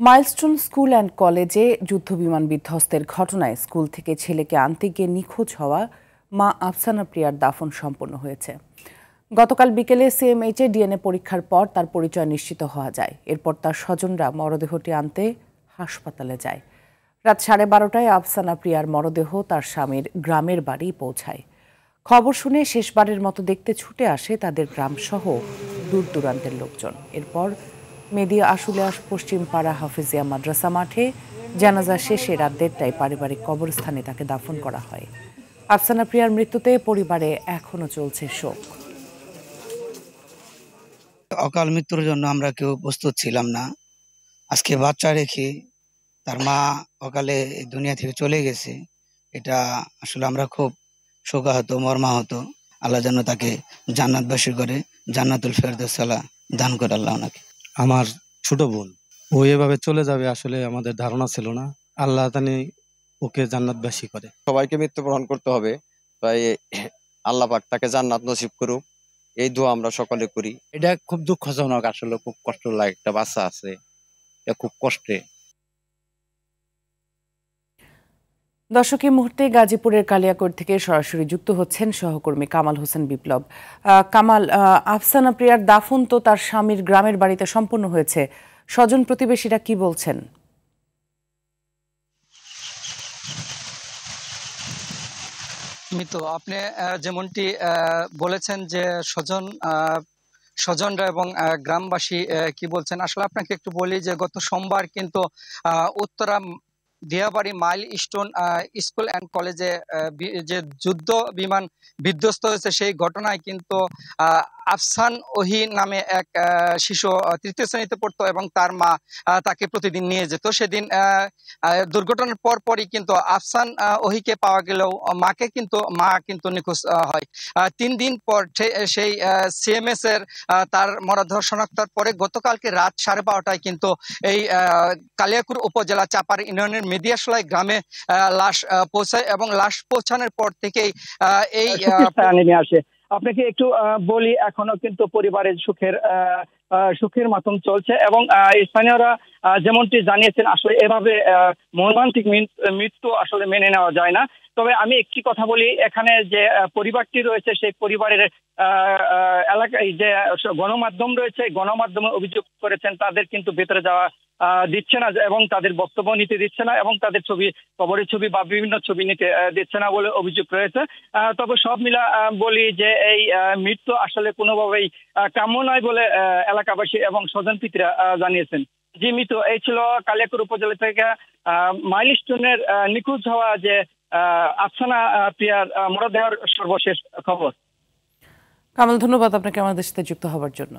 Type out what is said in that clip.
Milestone school and কলেজে যুদ্ধবিমান বিধ্বস্তের ঘটনায় স্কুল থেকে ছেলেকে আনতে গিয়ে নিখোঁজ হওয়া মা আফসানা প্রিয়ার দাফন সম্পন্ন হয়েছে। গতকাল বিকেলে সিএমএইচে ডিএনএ পরীক্ষার পর তার পরিচয় নিশ্চিত হওয়া যায়। এরপর তার স্বজনরা মরদেহটি আনতে হাসপাতালে যায়। রাত 12:30টায় আফসানা প্রিয়ার মরদেহ তার স্বামীর গ্রামের বাড়ি পৌঁছায়। খবর শুনে শেষবারের মতো দেখতে ছুটে আসে তাদের গ্রামসহ দূর দূরান্তের লোকজন। এরপর মেদিয়া আশুলিয়া পশ্চিম পাড়া হাফিজিয়া মাদ্রাসা মাঠে জানাজা শেষে রাত 1:30টায় পারিবারিক কবরস্থানে তাকে দাফন করা হয়। আফসানা প্রিয়ার মৃত্যুতে পরিবারে এখনো চলছে শোক। অকাল মৃত্যুর জন্য আমরা কেউ প্রস্তুত ছিলাম না। আজকে বাচ্চা রেখে তার মা অকালে দুনিয়া থেকে চলে গেছে, এটা আসলে আমরা খুব শোকাহত, মর্মাহত। আল্লাহ যেন তাকে জান্নাতবাসী করে, জান্নাতুল ফেরদৌস দান করে আল্লাহ ওনাকে। আমার ছোট বোন, ও এভাবে চলে যাবে আসলে আমাদের ধারণা ছিল না। আল্লাহ জানি ওকে জান্নাতবাসী করে। সবাইকে মৃত্যুবরণ করতে হবে, তাই আল্লাহ পাক তাকে জান্নাত নসিব করুক, এই দোয়া আমরা সকলে করি। এটা খুব দুঃখজনক, আসলে খুব কষ্ট লাগে। একটা বাচ্চা আছে, এটা খুব কষ্টে। দর্শক, এই মুহূর্তে গাজীপুরের কালিয়াকৈর থেকে সরাসরি যুক্ত হচ্ছেন সহকর্মী কামাল হোসেন বিপ্লব। কামাল, আফসানা প্রিয়ার দাফন তো তার স্বামীর গ্রামের বাড়িতে সম্পন্ন হয়েছে, স্বজন প্রতিবেশীরা কি বলছেন? মিতু, আপনি যেমনটি বলেছেন যে স্বজনরা এবং গ্রামবাসী কি বলছেন, আসলে আপনাকে একটু বলি যে গত সোমবার কিন্তু Uttara Diabari milestone school and কলেজে যে যুদ্ধ বিমান বিধ্বস্ত হয়েছে, সেই ঘটনায় কিন্তু আফসান ওহি নামে এক শিশু তৃতীয় শ্রেণীতে পড়তো এবং তার মা তাকে প্রতিদিন নিয়ে যেত। সেদিন দুর্ঘটনার পরই কিন্তু আফসান ওহিকে পাওয়া গেলেও মা কিন্তু নিখোঁজ হয়। 3 দিন পর সেই সিএমএস এর তার মরদেহ শনাক্তের পরে গতকালকে রাত 12:30টায় কিন্তু এই কালিয়াকৈর উপজেলা চাপার ইউনিয়নের মেদিয়াশলাই গ্রামে লাশ পৌঁছায় এবং লাশ পৌঁছানোর পর থেকেই এই নেমে আসে। আপনাকে একটু বলি, এখনো কিন্তু পরিবারের সুখের মাতম চলছে এবং স্থানীয়রা যেমনটি জানিয়েছেন, আসলে এভাবে মর্মান্তিক মৃত্যু আসলে মেনে নেওয়া যায় না। তবে আমি একটি কথা বলি, এখানে যে পরিবারটি রয়েছে সেই পরিবারের এলাকায় যে গণমাধ্যম রয়েছে, গণমাধ্যমে অভিযোগ করেছেন তাদের কিন্তু ভেতরে যাওয়া দিচ্ছে না এবং তাদের বক্তব্য নিতে দিচ্ছে না এবং তাদের কবরের ছবি বা বিভিন্ন ছবি নিতে দিচ্ছে না বলে অভিযোগ রয়েছে। তবে সব মিলা বলি যে এই মৃত্যু আসলে কোনোভাবেই কাম্য নয় বলে এলাকাবাসী এবং স্বজনপ্রীতিরা জানিয়েছেন। জি মিতু, এই ছিল কালিয়াকৈর উপজেলা থেকে মাইলস্টোনের নিখোঁজ হওয়া যে আফসানা প্রিয়ার মরদেহের সর্বশেষ খবর। কামাল, ধন্যবাদ আপনাকে আমাদের সাথে যুক্ত হওয়ার জন্য।